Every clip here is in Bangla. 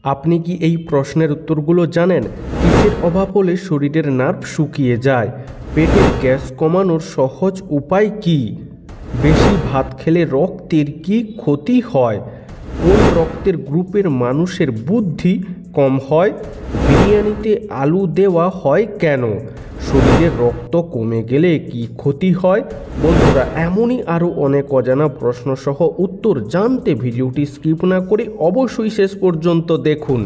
আপনি কি এই প্রশ্নের উত্তরগুলো জানেন? কিসের অভাব হলে শরীরের নার্ভ শুকিয়ে যায়? পেটের গ্যাস কমানোর সহজ উপায় কি? বেশি ভাত খেলে রক্তের কি ক্ষতি হয়? কোন রক্তের গ্রুপের মানুষের বুদ্ধি কম হয়? বিরিয়ানিতে আলু দেওয়া হয় কেন? শরীরের রক্ত কমে গেলে কি ক্ষতি হয়? বন্ধুরা, এমনই আরও অনেক অজানা প্রশ্নসহ উত্তর জানতে ভিডিওটি স্কিপ না করে অবশ্যই শেষ পর্যন্ত দেখুন।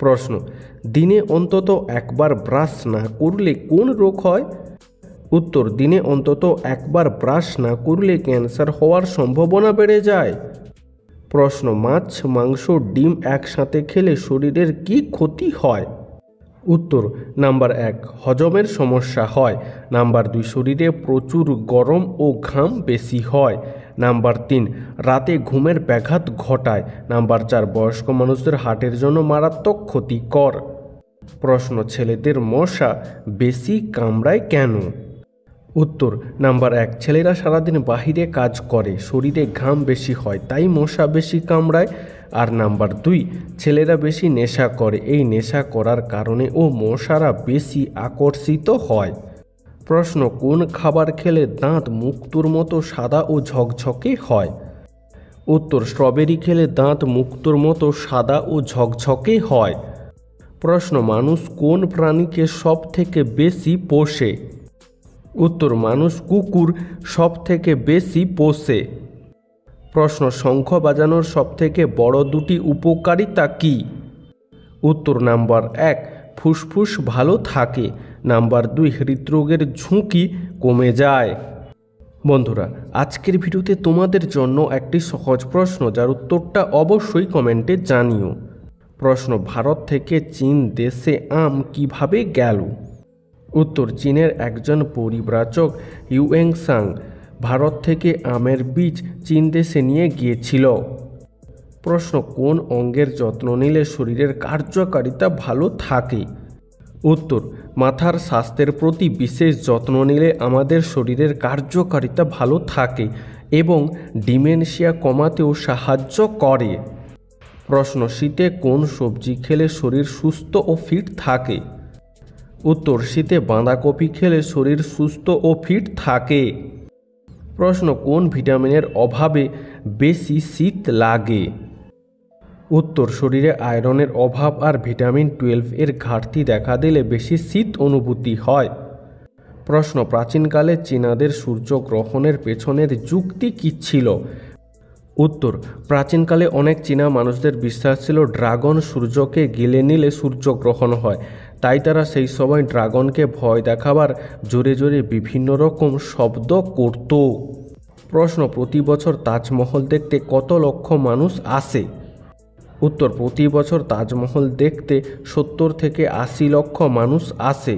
প্রশ্ন: দিনে অন্তত একবার ব্রাশ না করলে কোন রোগ হয়? উত্তর: দিনে অন্তত একবার ব্রাশ না করলে ক্যান্সার হওয়ার সম্ভাবনা বেড়ে যায়। প্রশ্ন: মাছ, মাংস, ডিম একসাথে খেলে শরীরের কি ক্ষতি হয়? উত্তর: নাম্বার 1, হজমের সমস্যা হয়। নাম্বার 2, শরীরে প্রচুর গরম ও ঘাম বেশি হয়। নাম্বার 3, রাতে ঘুমের ব্যাঘাত ঘটায়। নাম্বার 4, বয়স্ক মানুষদের হার্টের জন্য মারাত্মক ক্ষতিকর। প্রশ্ন: ছেলেদের মশা বেশি কামড়ায় কেন? উত্তর: নাম্বার 1, ছেলেরা সারাদিন বাহিরে কাজ করে, শরীরে ঘাম বেশি হয়, তাই মশা বেশি কামড়ায়। আর নাম্বার 2, ছেলেরা বেশি নেশা করে, এই নেশা করার কারণে মশারা বেশি আকর্ষিত হয়। প্রশ্ন: কোন খাবার খেলে দাঁত মুক্তোর মতো সাদা ও ঝকঝকে হয়? উত্তর: স্ট্রবেরি খেলে দাঁত মুক্তোর মতো সাদা ও ঝকঝকে হয়। প্রশ্ন: মানুষ কোন প্রাণীকে সব থেকে বেশি পোষে? উত্তর: মানুষ কুকুর সব থেকে বেশি পোষে। প্রশ্ন: শঙ্খ বাজানোর সবথেকে বড় দুটি উপকারিতা কি? উত্তর: নাম্বার 1, ফুসফুস ভালো থাকে। নাম্বার 2, হৃদরোগের ঝুঁকি কমে যায়। বন্ধুরা, আজকের ভিডিওতে তোমাদের জন্য একটি সহজ প্রশ্ন, যার উত্তরটা অবশ্যই কমেন্টে জানিও। প্রশ্ন: ভারত থেকে চীন দেশে আম কিভাবে গেল? উত্তর: চীনের একজন পরিব্রাজক হিউয়েনসাং ভারত থেকে আমের বীজ চীন দেশে নিয়ে গিয়েছিল। প্রশ্ন: কোন অঙ্গের যত্ন নিলে শরীরের কার্যকারিতা ভালো থাকে? উত্তর: মাথার স্বাস্থ্যের প্রতি বিশেষ যত্ন নিলে আমাদের শরীরের কার্যকারিতা ভালো থাকে এবং ডিমেনশিয়া কমাতেও সাহায্য করে। প্রশ্ন: শীতে কোন সবজি খেলে শরীর সুস্থ ও ফিট থাকে? উত্তর: শীতে বাঁধাকপি খেলে শরীর সুস্থ ও ফিট থাকে। প্রশ্ন: কোন ভিটামিনের অভাবে বেশি শীত লাগে? উত্তর: শরীরে আয়রনের অভাব আর ভিটামিন 12 এর ঘাটতি দেখা দিলে বেশি শীত অনুভূতি হয়। প্রশ্ন: প্রাচীনকালে চীনাদের সূর্যগ্রহণের পেছনের যুক্তি কী ছিল? উত্তর: প্রাচীনকালে অনেক চীনা মানুষদের বিশ্বাস ছিল ড্রাগন সূর্যকে গিলে নিলে সূর্যগ্রহণ হয়, তাই তারা সেই সময় ড্রাগনকে ভয় দেখাবার জোরে জোরে বিভিন্ন রকম শব্দ করত। প্রশ্ন: প্রতি বছর তাজমহল দেখতে কত লক্ষ মানুষ আসে? উত্তর: প্রতি বছর তাজমহল দেখতে 70 থেকে 80 লক্ষ মানুষ আসে।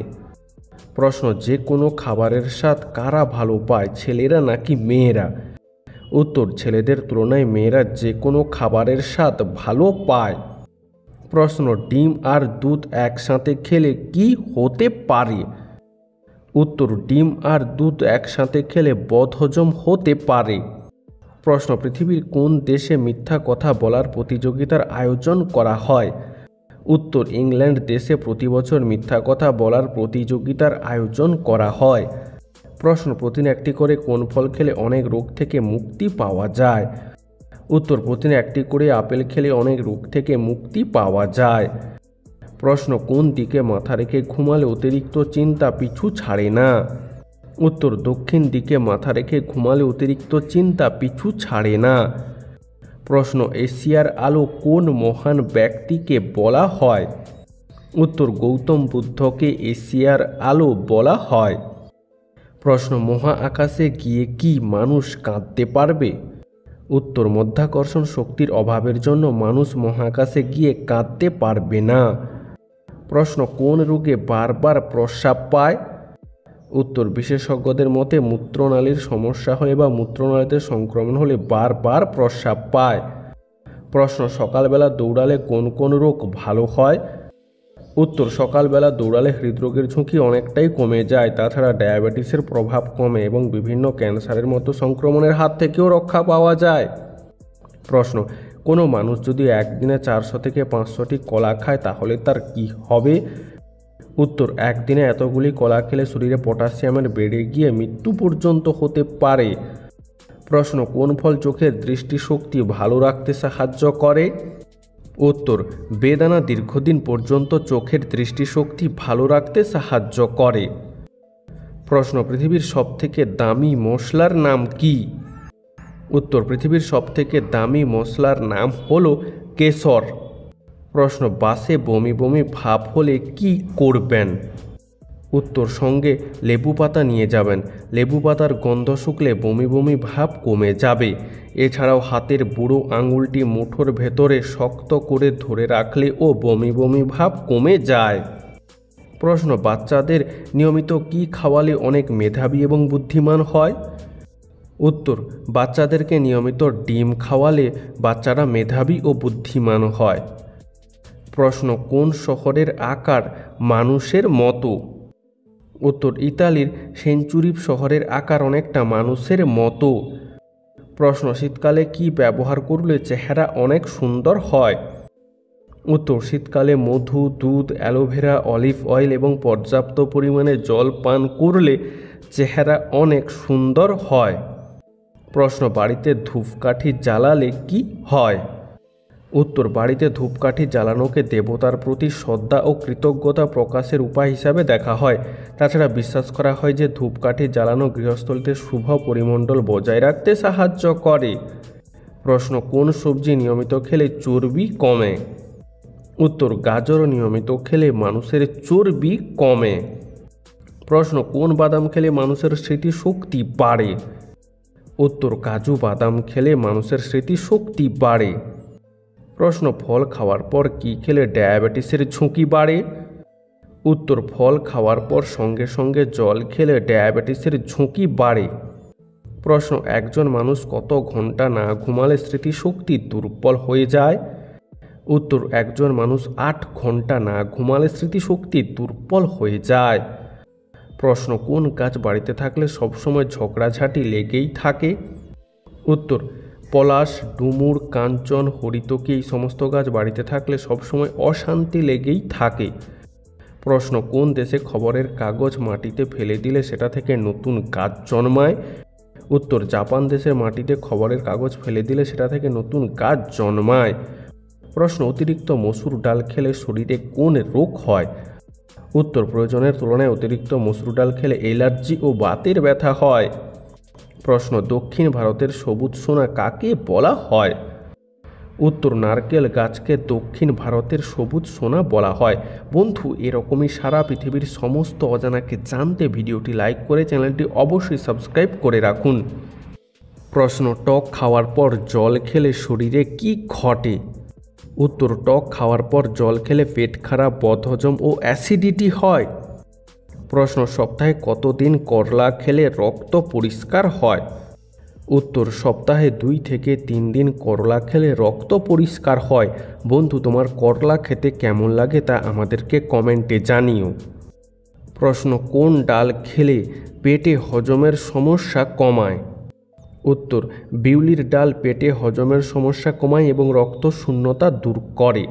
প্রশ্ন: যে কোনো খাবারের স্বাদ কারা ভালো পায়, ছেলেরা নাকি মেয়েরা? উত্তর: ছেলেদের তুলনায় মেয়েরা যে কোনো খাবারের স্বাদ ভালো পায়। প্রশ্ন: ডিম আর দুধ একসাথে খেলে কি হতে পারে? উত্তর: ডিম আর দুধ একসাথে খেলে বদহজম হতে পারে। প্রশ্ন: পৃথিবীর কোন দেশে মিথ্যা কথা বলার প্রতিযোগিতার আয়োজন করা হয়? উত্তর: ইংল্যান্ড দেশে প্রতি বছর মিথ্যা কথা বলার প্রতিযোগিতার আয়োজন করা হয়। প্রশ্ন: প্রতিদিন একটি করে কোন ফল খেলে অনেক রোগ থেকে মুক্তি পাওয়া যায়? উত্তর: প্রতিদিন একটি করে আপেল খেলে অনেক রোগ থেকে মুক্তি পাওয়া যায়। প্রশ্ন: কোন দিকে মাথা রেখে ঘুমালে অতিরিক্ত চিন্তা পিছু ছাড়ে না? উত্তর: দক্ষিণ দিকে মাথা রেখে ঘুমালে অতিরিক্ত চিন্তা পিছু ছাড়ে না। প্রশ্ন: এশিয়ার আলো কোন মহান ব্যক্তিকে বলা হয়? উত্তর: গৌতম বুদ্ধকে এশিয়ার আলো বলা হয়। প্রশ্ন: মহা আকাশে গিয়ে কি মানুষ কাঁদতে পারবে? উত্তর: মাধ্যাকর্ষণ শক্তির অভাবের জন্য মানুষ মহাকাশে গিয়ে কাঁদতে পারবে না। প্রশ্ন: কোন রোগে বারবার প্রস্রাব পায়? উত্তর: বিশেষজ্ঞদের মতে মূত্রনালীর সমস্যা হলে বা মূত্রনালীতে সংক্রমণ হলে বারবার প্রস্রাব পায়। প্রশ্ন: সকালবেলা দৌড়ালে কোন কোন রোগ ভালো হয়? উত্তর: সকালবেলা দৌড়ালে হৃদরোগের ঝুঁকি অনেকটাই কমে যায়, তাছাড়া ডায়াবেটিসের প্রভাব কমে এবং বিভিন্ন ক্যান্সারের মতো সংক্রমণের হাত থেকেও রক্ষা পাওয়া যায়। প্রশ্ন: কোনো মানুষ যদি একদিনে 400 থেকে 500টি কলা খায় তাহলে তার কি হবে? উত্তর, একদিনে এতগুলি কলা খেলে শরীরে পটাশিয়ামের বেড়ে গিয়ে মৃত্যু পর্যন্ত হতে পারে। প্রশ্ন, কোন ফল চোখের দৃষ্টিশক্তি ভালো রাখতে সাহায্য করে? উত্তর, বেদানা দীর্ঘদিন পর্যন্ত চোখের দৃষ্টিশক্তি ভালো রাখতে সাহায্য করে। প্রশ্ন, পৃথিবীর সবথেকে দামি মশলার নাম কি? উত্তর, পৃথিবীর সবথেকে দামি মশলার নাম হলো কেশর। প্রশ্ন, বাসে বমি বমি ভাব হলে কি করবেন? উত্তর, সঙ্গে লেবু পাতা নিয়ে যাবেন। লেবু পাতার গন্ধ শুকলে বমি বমি ভাব কমে যাবে। এছাড়াও হাতের বুড়ো আঙুলটি মুঠোর ভেতরে শক্ত করে ধরে রাখলেও বমি বমি ভাব কমে যায়। প্রশ্ন, বাচ্চাদের নিয়মিত কি খাওয়ালে অনেক মেধাবী এবং বুদ্ধিমান হয়? উত্তর, বাচ্চাদেরকে নিয়মিত ডিম খাওয়ালে বাচ্চারা মেধাবী ও বুদ্ধিমান হয়। প্রশ্ন, কোন শহরের আকার মানুষের মতো? উত্তর, ইতালির সেঞ্চুরি শহরের আকার অনেকটা মানুষের মতো। প্রশ্ন, শীতকালে কি ব্যবহার করলে চেহারা অনেক সুন্দর হয়? উত্তর, শীতকালে মধু, দুধ, অ্যালোভেরা, অলিভ অয়েল এবং পর্যাপ্ত পরিমাণে জল পান করলে চেহারা অনেক সুন্দর হয়। প্রশ্ন, বাড়িতে ধূপকাঠি জ্বালালে কি হয়? উত্তর, বাড়িতে ধূপকাঠি জ্বালানোকে দেবতার প্রতি শ্রদ্ধা ও কৃতজ্ঞতা প্রকাশের উপায় হিসাবে দেখা হয়। তাছাড়া বিশ্বাস করা হয় যে ধূপকাঠি জ্বালানো গৃহস্থলীতে শুভ পরিমণ্ডল বজায় রাখতে সাহায্য করে। প্রশ্ন, কোন সবজি নিয়মিত খেলে চর্বি কমে? উত্তর, গাজর নিয়মিত খেলে মানুষের চর্বি কমে। প্রশ্ন, কোন বাদাম খেলে মানুষের স্মৃতিশক্তি বাড়ে? উত্তর, কাজু বাদাম খেলে মানুষের স্মৃতিশক্তি বাড়ে। প্রশ্ন, ফল খাওয়ার পর কি খেলে ডায়াবেটিসের ঝুঁকি বাড়ে? উত্তর, ফল খাওয়ার পর সঙ্গে সঙ্গে জল খেলে ডায়াবেটিসের ঝুঁকি বাড়ে। প্রশ্ন, একজন মানুষ কত ঘন্টা না ঘুমালে স্মৃতিশক্তি দুর্বল হয়ে যায়? উত্তর, একজন মানুষ 8 ঘন্টা না ঘুমালে স্মৃতিশক্তি দুর্বল হয়ে যায়। প্রশ্ন, কোন গাছ বাড়িতে থাকলে সবসময় ঝগড়াঝাটি লেগেই থাকে? উত্তর, পলাশ, ডুমুর, কাঞ্চন, হরিতকি এই সমস্ত গাছ বাড়িতে থাকলে সবসময় অশান্তি লেগেই থাকে। প্রশ্ন, কোন দেশে খবরের কাগজ মাটিতে ফেলে দিলে সেটা থেকে নতুন গাছ জন্মায়? উত্তর, জাপান দেশের মাটিতে খবরের কাগজ ফেলে দিলে সেটা থেকে নতুন গাছ জন্মায়। প্রশ্ন, অতিরিক্ত মসুর ডাল খেলে শরীরে কোন রোগ হয়? উত্তর, প্রয়োজনের তুলনায় অতিরিক্ত মসুর ডাল খেলে অ্যালার্জি ও বাতের ব্যথা হয়। প্রশ্ন, দক্ষিণ ভারতের সবুজ সোনা কাকে বলা হয়? উত্তর, নারকেল গাছকে দক্ষিণ ভারতের সবুজ সোনা বলা হয়। বন্ধু, এরকমই সারা পৃথিবীর সমস্ত অজানাকে জানতে ভিডিওটি লাইক করে চ্যানেলটি অবশ্যই সাবস্ক্রাইব করে রাখুন। প্রশ্ন, টক খাওয়ার পর জল খেলে শরীরে কি ঘটে? উত্তর, টক খাওয়ার পর জল খেলে পেট খারাপ, বদহজম ও অ্যাসিডিটি হয়। প্রশ্ন, সপ্তাহে কতদিন করলা খেলে রক্ত পরিষ্কার হয়? উত্তর, সপ্তাহে 2 থেকে 3 দিন করলা খেলে রক্ত পরিষ্কার হয়। বন্ধু, তোমার করলা খেতে কেমন লাগে তা আমাদেরকে কমেন্টে জানিও। প্রশ্ন, কোন ডাল খেলে পেটে হজমের সমস্যা কমায়? উত্তর, বিউলির ডাল পেটে হজমের সমস্যা কমায় এবং রক্ত শূন্যতা দূর করে।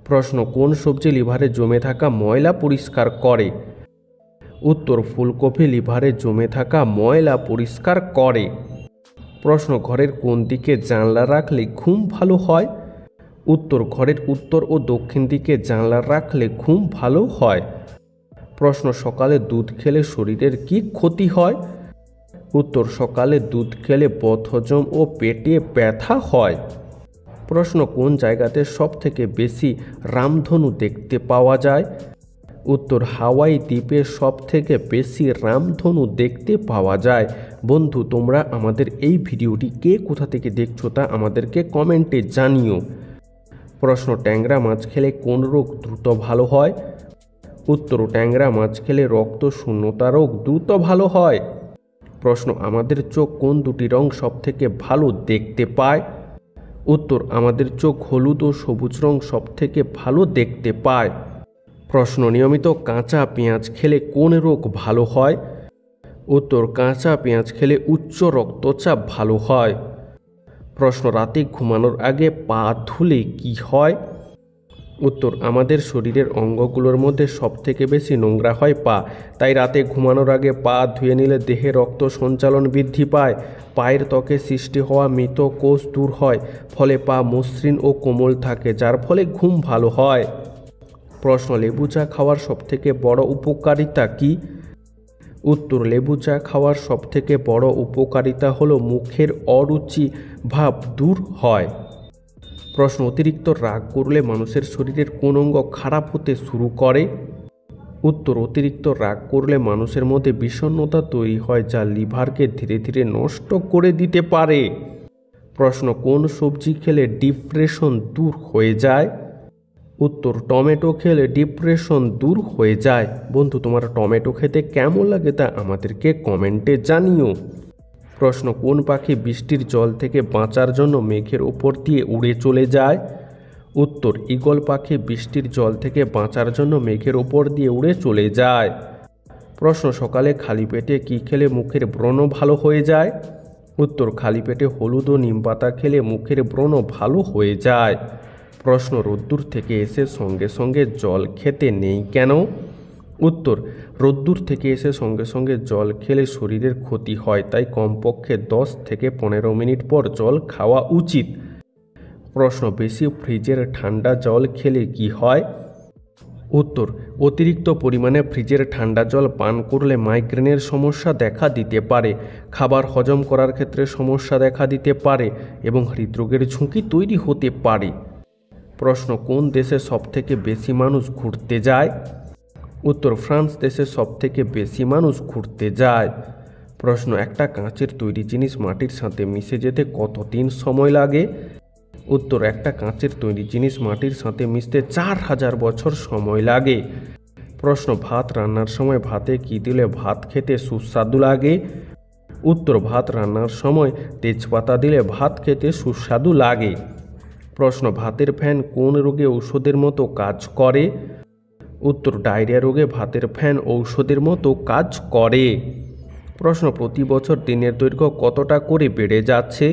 প্রশ্ন, কোন সবজি লিভারে জমে থাকা ময়লা পরিষ্কার করে? উত্তর, ফুলকপি লিভারে জমে থাকা ময়লা পরিষ্কার করে। প্রশ্ন, ঘরের কোন দিকে জানলা রাখলে ঘুম ভালো হয়? উত্তর, ঘরের উত্তর ও দক্ষিণ দিকে জানলা রাখলে ঘুম ভালো হয়। প্রশ্ন, সকালে দুধ খেলে শরীরের কি ক্ষতি হয়? উত্তর, সকালে দুধ খেলে বদহজম ও পেটে ব্যথা হয়। প্রশ্ন, কোন জায়গাতে সবথেকে বেশি রামধনু দেখতে পাওয়া যায়? উত্তর, হাওয়াই দ্বীপে সবথেকে বেশি রামধনু দেখতে পাওয়া যায়। বন্ধু, তোমরা আমাদের এই ভিডিওটি কে কোথা থেকে দেখছো তা আমাদেরকে কমেন্টে জানিও। প্রশ্ন, ট্যাংরা মাছ খেলে কোন রোগ দ্রুত ভালো হয়? উত্তর, ট্যাংরা মাছ খেলে রক্ত শূন্যতা রোগ দ্রুত ভালো হয়। প্রশ্ন, আমাদের চোখ কোন দুটি রং সবথেকে ভালো দেখতে পায়? উত্তর, আমাদের চোখ হলুদ ও সবুজ রং সবথেকে ভালো দেখতে পায়। প্রশ্ন, নিয়মিত কাঁচা পেঁয়াজ খেলে কোন রোগ ভালো হয়? উত্তর, কাঁচা পেঁয়াজ খেলে উচ্চ রক্তচাপ ভালো হয়। প্রশ্ন রাতে ঘুমানোর আগে পা ধুলে কি হয়? উত্তর আমাদের শরীরের অঙ্গগুলোর মধ্যে সবথেকে বেশি নোংরা হয় পা, তাই রাতে ঘুমানোর আগে পা ধুয়ে নিলে দেহে রক্ত সঞ্চালন বৃদ্ধি পায়, পায়ের ত্বকে সৃষ্টি হওয়া মৃত কোষ দূর হয়, ফলে পা মসৃণ ও কোমল থাকে, যার ফলে ঘুম ভালো হয়। প্রশ্ন লেবু চা খাওয়ার সবথেকে বড় উপকারিতা কি? উত্তর লেবু চা খাওয়ার সবথেকে বড় উপকারিতা হলো মুখের অরুচি ভাব দূর হয়। প্রশ্ন অতিরিক্ত রাগ করলে মানুষের শরীরের কোন অঙ্গ খারাপ হতে শুরু করে? উত্তর অতিরিক্ত রাগ করলে মানুষের মধ্যে বিষণ্ণতা তৈরি হয়, যা লিভারকে ধীরে ধীরে নষ্ট করে দিতে পারে। প্রশ্ন কোন সবজি খেলে ডিপ্রেশন দূর হয়ে যায়? উত্তর টমেটো খেলে ডিপ্রেশন দূর হয়ে যায়। বন্ধু, তোমার টমেটো খেতে কেমন লাগে তা আমাদেরকে কমেন্টে জানিও। প্রশ্ন কোন পাখি বৃষ্টির জল থেকে বাঁচার জন্য মেঘের ওপর দিয়ে উড়ে চলে যায়? উত্তর ঈগল পাখি বৃষ্টির জল থেকে বাঁচার জন্য মেঘের ওপর দিয়ে উড়ে চলে যায়। প্রশ্ন সকালে খালি পেটে কি খেলে মুখের ব্রণ ভালো হয়ে যায়? উত্তর খালি পেটে হলুদ ও নিমপাতা খেলে মুখের ব্রণ ভালো হয়ে যায়। প্রশ্ন রোদ্দুর থেকে এসে সঙ্গে সঙ্গে জল খেতে নেই কেন? উত্তর রোদ্দুর থেকে এসে সঙ্গে সঙ্গে জল খেলে শরীরের ক্ষতি হয়, তাই কমপক্ষে 10 থেকে 15 মিনিট পর জল খাওয়া উচিত। প্রশ্ন বেশি ফ্রিজের ঠান্ডা জল খেলে কি হয়? উত্তর অতিরিক্ত পরিমাণে ফ্রিজের ঠান্ডা জল পান করলে মাইগ্রেনের সমস্যা দেখা দিতে পারে, খাবার হজম করার ক্ষেত্রে সমস্যা দেখা দিতে পারে এবং হৃদরোগের ঝুঁকি তৈরি হতে পারে। প্রশ্ন কোন দেশে সবথেকে বেশি মানুষ ঘুরতে যায়? উত্তর ফ্রান্স দেশে সবথেকে বেশি মানুষ ঘুরতে যায়। প্রশ্ন একটা কাঁচের তৈরি জিনিস মাটির সাথে মিশে যেতে কতদিন সময় লাগে? উত্তর একটা কাঁচের তৈরি জিনিস মাটির সাথে মিশতে 4000 বছর সময় লাগে। প্রশ্ন ভাত রান্নার সময় ভাতে কি দিলে ভাত খেতে সুস্বাদু লাগে? উত্তর ভাত রান্নার সময় তেজপাতা দিলে ভাত খেতে সুস্বাদু লাগে। প্রশ্ন ভাতের ফ্যান কোন রোগে ঔষধের মতো কাজ করে? উত্তর ডায়রিয়া রোগে ভাতের ফ্যান ঔষধের মতো কাজ করে। প্রশ্ন প্রতি বছর দিনের দৈর্ঘ্য কতটা করে বেড়ে যাচ্ছে?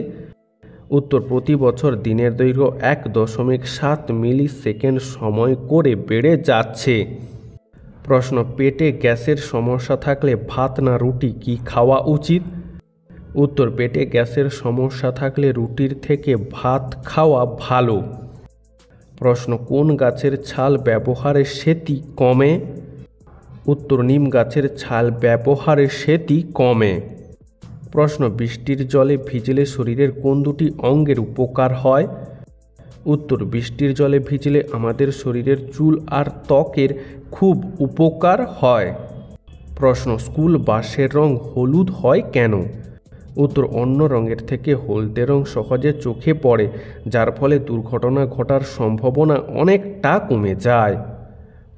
উত্তর প্রতি বছর দিনের দৈর্ঘ্য 1.7 মিলি সেকেন্ড সময় করে বেড়ে যাচ্ছে। প্রশ্ন পেটে গ্যাসের সমস্যা থাকলে ভাত না রুটি কি খাওয়া উচিত? উত্তর পেটে গ্যাসের সমস্যা থাকলে রুটির থেকে ভাত খাওয়া ভালো। প্রশ্ন কোন গাছের ছাল ব্যবহারে সেতি কমে? উত্তর নিম গাছের ছাল ব্যবহারে সেতি কমে। প্রশ্ন বৃষ্টির জলে ভিজলে শরীরের কোন দুটি অঙ্গের উপকার হয়? উত্তর বৃষ্টির জলে ভিজলে আমাদের শরীরের চুল আর ত্বকের খুব উপকার হয়। প্রশ্ন স্কুল বাসের রং হলুদ হয় কেন? উত্তর অন্য রঙের থেকে হলদে রং সহজে চোখে পড়ে, যার ফলে দুর্ঘটনা ঘটার সম্ভাবনা অনেকটা কমে যায়।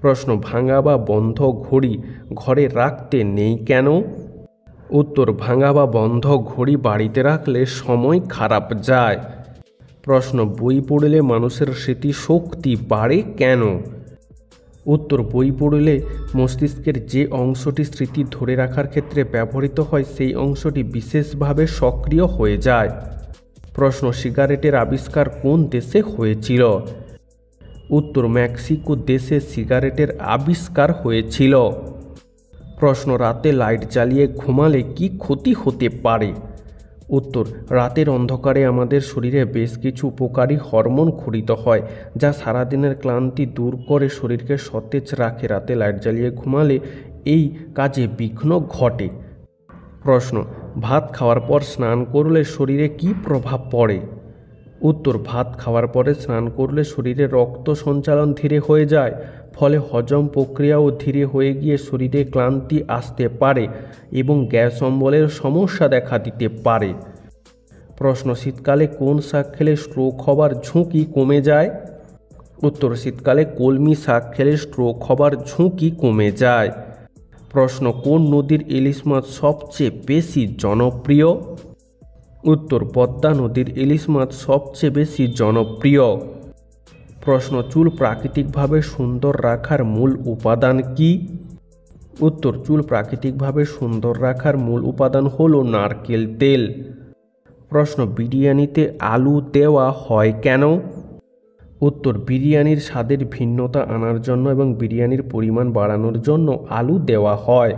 প্রশ্ন ভাঙা বা বন্ধ ঘড়ি ঘরে রাখতে নেই কেন? উত্তর ভাঙা বা বন্ধ ঘড়ি বাড়িতে রাখলে সময় খারাপ যায়। প্রশ্ন বই পড়লে মানুষের স্মৃতিশক্তি বাড়ে কেন? উত্তর বই পড়লে মস্তিষ্কের যে অংশটি স্মৃতি ধরে রাখার ক্ষেত্রে ব্যবহৃত হয় সেই অংশটি বিশেষভাবে সক্রিয় হয়ে যায়। প্রশ্ন সিগারেটের আবিষ্কার কোন দেশে হয়েছিল? উত্তর মেক্সিকো দেশে সিগারেটের আবিষ্কার হয়েছিল। প্রশ্ন রাতে লাইট জ্বালিয়ে ঘুমালে কি ক্ষতি হতে পারে? উত্তর রাতের অন্ধকারে আমাদের শরীরে বেশ কিছু উপকারী হরমোন ক্ষরিত হয়, যা সারাদিনের ক্লান্তি দূর করে শরীরকে সতেজ রাখে। রাতে লাইট জ্বালিয়ে ঘুমালে এই কাজে বিঘ্ন ঘটে। প্রশ্ন ভাত খাওয়ার পর স্নান করলে শরীরে কি প্রভাব পড়ে? উত্তর ভাত খাওয়ার পরে স্নান করলে শরীরে রক্ত সঞ্চালন ধীরে হয়ে যায়, ফলে হজম প্রক্রিয়াও ধীরে হয়ে গিয়ে শরীরে ক্লান্তি আসতে পারে এবং গ্যাস অম্বলের সমস্যা দেখা দিতে পারে। প্রশ্ন শীতকালে কোন শাক খেলে স্ট্রোক হবার ঝুঁকি কমে যায়? উত্তর শীতকালে কলমি শাক খেলে স্ট্রোক হবার ঝুঁকি কমে যায়। প্রশ্ন কোন নদীর ইলিশ মাছ সবচেয়ে বেশি জনপ্রিয়? উত্তর পদ্মা নদীর ইলিশ মাছ সবচেয়ে বেশি জনপ্রিয়। প্রশ্ন চুল প্রাকৃতিকভাবে সুন্দর রাখার মূল উপাদান কি? উত্তর চুল প্রাকৃতিকভাবে সুন্দর রাখার মূল উপাদান হলো নারকেল তেল। প্রশ্ন, বিরিয়ানিতে আলু দেওয়া হয় কেন? উত্তর, বিরিয়ানির স্বাদের ভিন্নতা আনার জন্য এবং বিরিয়ানির পরিমাণ বাড়ানোর জন্য আলু দেওয়া হয়।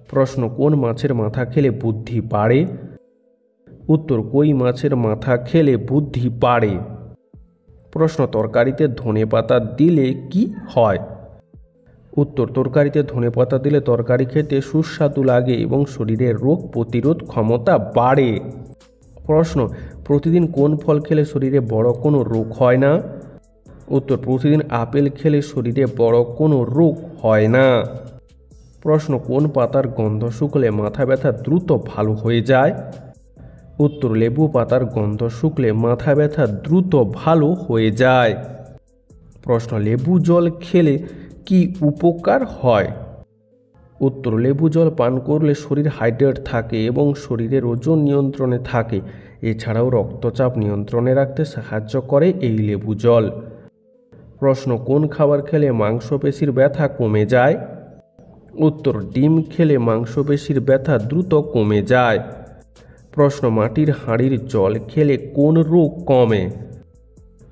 প্রশ্ন, কোন মাছের মাথা খেলে বুদ্ধি বাড়ে? উত্তর, কই মাছের মাথা খেলে বুদ্ধি বাড়ে। প্রশ্ন, তরকারিতে ধনেপাতা দিলে কি হয়? উত্তর, তরকারিতে ধনেপাতা দিলে তরকারি খেতে সুস্বাদু লাগে এবং শরীরের রোগ প্রতিরোধ ক্ষমতা বাড়ে। প্রশ্ন, প্রতিদিন কোন ফল খেলে শরীরে বড় কোনো রোগ হয় না? উত্তর, প্রতিদিন আপেল খেলে শরীরে বড় কোনো রোগ হয় না। প্রশ্ন, কোন পাতার গন্ধ শুকলে মাথা ব্যথা দ্রুত ভালো হয়ে যায়? উত্তর, লেবু পাতার গন্ধ শুকলে মাথা ব্যথা দ্রুত ভালো হয়ে যায়। প্রশ্ন, লেবু জল খেলে কি উপকার হয়? উত্তর, লেবু জল পান করলে শরীর হাইড্রেট থাকে এবং শরীরের ওজন নিয়ন্ত্রণে থাকে। এছাড়াও রক্তচাপ নিয়ন্ত্রণে রাখতে সাহায্য করে এই লেবু জল। প্রশ্ন, কোন খাবার খেলে মাংসপেশির ব্যথা কমে যায়? উত্তর, ডিম খেলে মাংসপেশির ব্যথা দ্রুত কমে যায়। প্রশ্ন, মাটির হাঁড়ির জল খেলে কোন রোগ কমে?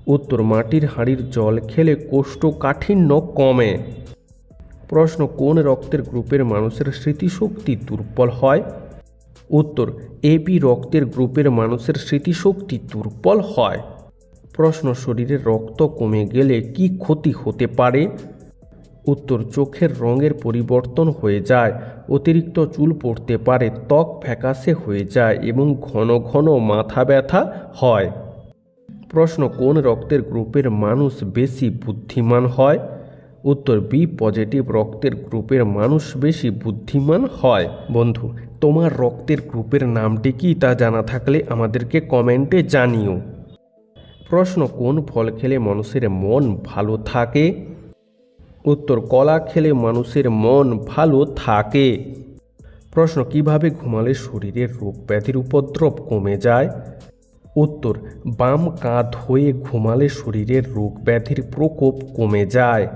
উত্তর, মাটির হাঁড়ির জল খেলে কোষ্ঠকাঠিন্য কমে। প্রশ্ন, কোন রক্তের গ্রুপের মানুষের স্মৃতিশক্তি দুর্বল হয়? উত্তর, এবি রক্তের গ্রুপের মানুষের স্মৃতিশক্তি দুর্বল হয়। প্রশ্ন, শরীরের রক্ত কমে গেলে কি ক্ষতি হতে পারে? উত্তর, চোখের রঙের পরিবর্তন হয়ে যায়, অতিরিক্ত চুল পড়তে পারে, ত্বক ফ্যাকাশে হয়ে যায় এবং ঘন ঘন মাথা ব্যথা হয়। প্রশ্ন, কোন রক্তের গ্রুপের মানুষ বেশি বুদ্ধিমান হয়? উত্তর, বি পজিটিভ রক্তের গ্রুপের মানুষ বেশি বুদ্ধিমান হয়। বন্ধু, তোমার রক্তের গ্রুপের নামটি কি তা জানা থাকলে আমাদেরকে কমেন্টে জানিও। প্রশ্ন, কোন ফল খেলে মানুষের মন ভালো থাকে? উত্তর, কলা খেলে মানুষের মন ভালো থাকে। প্রশ্ন, কিভাবে ঘুমালে শরীরের রোগ ব্যাধির উপদ্রব কমে যায়? উত্তর, বাম কাঁধ হয়ে ঘুমালে শরীরের রোগ ব্যাধির প্রকোপ কমে যায়।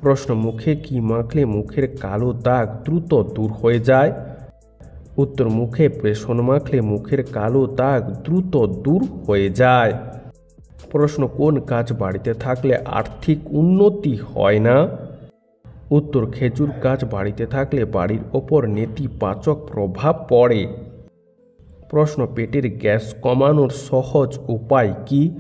প্রশ্ন, মুখে কি মাখলে মুখের কালো দাগ দ্রুত দূর হয়ে যায়? উত্তর, মুখে বেসন মাখলে মুখের কালো দাগ দ্রুত দূর হয়ে যায়। প্রশ্ন, কোন গাছ বাড়িতে থাকলে আর্থিক উন্নতি হয় না? উত্তর, খেজুর গাছ বাড়িতে থাকলে বাড়ির ওপর নেতিবাচক প্রভাব পড়ে। প্রশ্ন, পেটের গ্যাস কমানোর সহজ উপায় কি?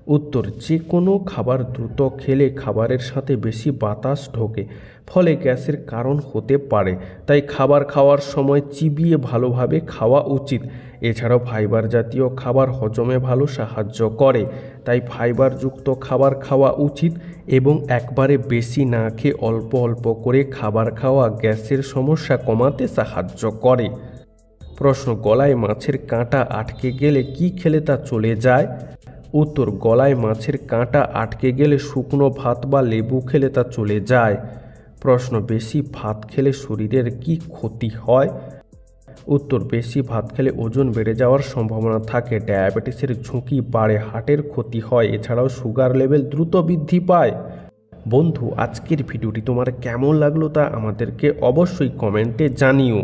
উত্তর, যে কোনো খাবার দ্রুত খেলে খাবারের সাথে বেশি বাতাস ঢোকে, ফলে গ্যাসের কারণ হতে পারে। তাই খাবার খাওয়ার সময় চিবিয়ে ভালোভাবে খাওয়া উচিত। এছাড়াও ফাইবার জাতীয় খাবার হজমে ভালো সাহায্য করে, তাই ফাইবারযুক্ত খাবার খাওয়া উচিত এবং একবারে বেশি না খেয়ে অল্প অল্প করে খাবার খাওয়া গ্যাসের সমস্যা কমাতে সাহায্য করে। প্রশ্ন, গলায় মাছের কাঁটা আটকে গেলে কি খেলে তা চলে যায়? উত্তর, গলায় মাছের কাঁটা আটকে গেলে শুকনো ভাত বা লেবু খেলে তা চলে যায়। প্রশ্ন, বেশি ভাত খেলে শরীরের কি ক্ষতি হয়? উত্তর, বেশি ভাত খেলে ওজন বেড়ে যাওয়ার সম্ভাবনা থাকে, ডায়াবেটিসের ঝুঁকি বাড়ে, হার্টের ক্ষতি হয়, এছাড়াও সুগার লেভেল দ্রুত বৃদ্ধি পায়। বন্ধু, আজকের ভিডিওটি তোমার কেমন লাগলো তা আমাদেরকে অবশ্যই কমেন্টে জানিও।